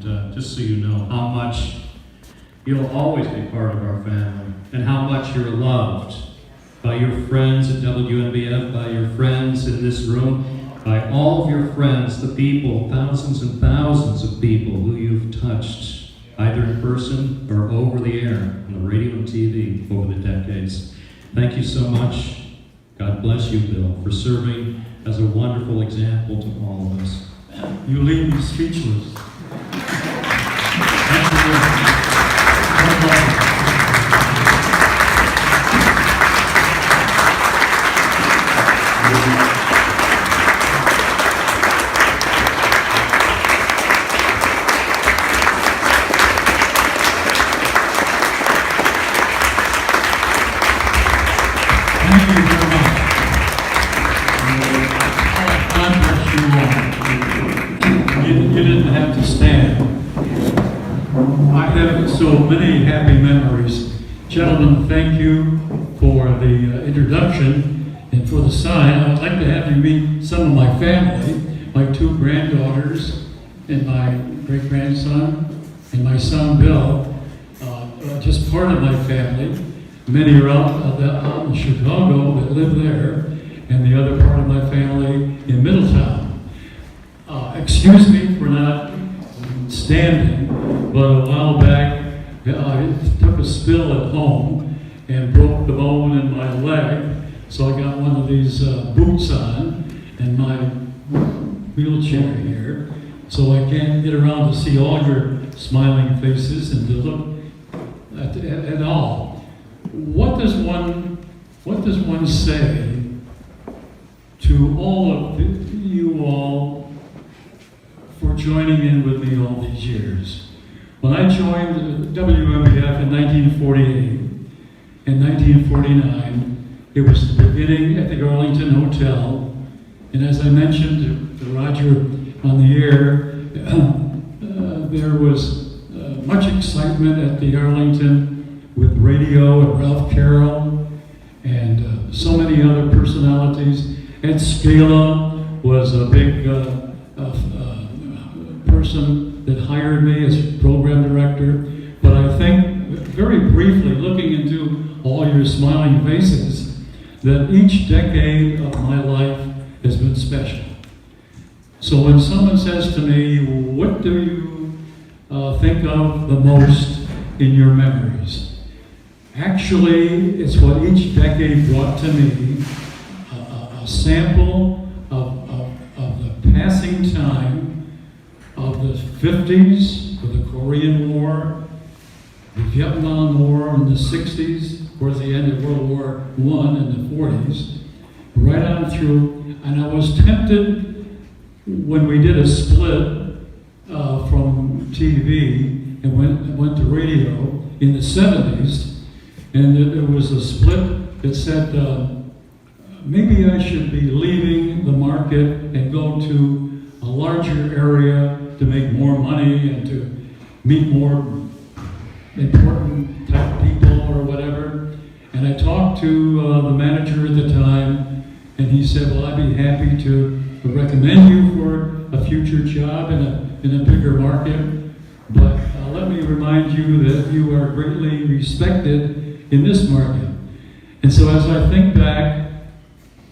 And just so you know how much you'll always be part of our family, and how much you're loved by your friends at WNBF, by your friends in this room, by all of your friends, the people, thousands and thousands of people who you've touched, either in person or over the air, on the radio and TV over the decades. Thank you so much. God bless you, Bill, for serving as a wonderful example to all of us. You leave me speechless. Thank you. You didn't have to stand. I have so many happy memories. Gentlemen, thank you for the introduction and for the sign. I'd like to have you meet some of my family, my two granddaughters and my great-grandson and my son Bill, just part of my family. Many are out in Chicago that live there, and the other part of my family in Middletown. Excuse me for not standing, but a while back I took a spill at home and broke the bone in my leg, so I got one of these boots on and my wheelchair here, so I can't get around to see all your smiling faces and to look at all. What does one say to all of you all for joining in with me all these years? When I joined WNBF in 1948 and 1949, it was the beginning at the Arlington Hotel, and as I mentioned to Roger on the air, there was much excitement at the Arlington with radio and Ralph Carroll and so many other personalities. Ed Scala was a big person that hired me as program director. But I think, very briefly, looking into all your smiling faces, that each decade of my life has been special. So when someone says to me, what do you think of the most in your memories? Actually, it's what each decade brought to me, a sample of the passing time of the 50s, with the Korean War, the Vietnam War in the 60s, towards the end of World War I in the 40s, right on through. And I was tempted when we did a split from TV and went to radio in the 70s, and there was a split that said, maybe I should be leaving the market and go to a larger area to make more money and to meet more important type people or whatever. And I talked to the manager at the time, and he said, well, I'd be happy to recommend you for a future job in a bigger market, but let me remind you that you are greatly respected in this market. And so as I think back,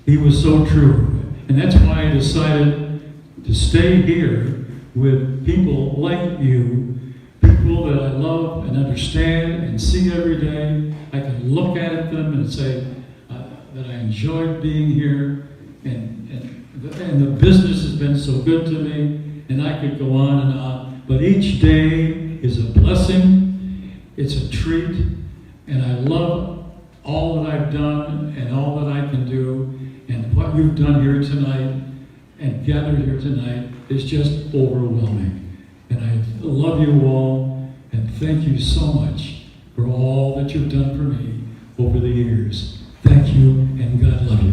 he was so true. And that's why I decided to stay here with people like you, people that I love and understand and see every day. I can look at them and say that I enjoyed being here, and the business has been so good to me, and I could go on and on. But each day is a blessing, it's a treat, and I love all that I've done and all that I can do, and what you've done here tonight and gathered here tonight is just overwhelming. And I love you all, and thank you so much for all that you've done for me over the years. Thank you, and God love you.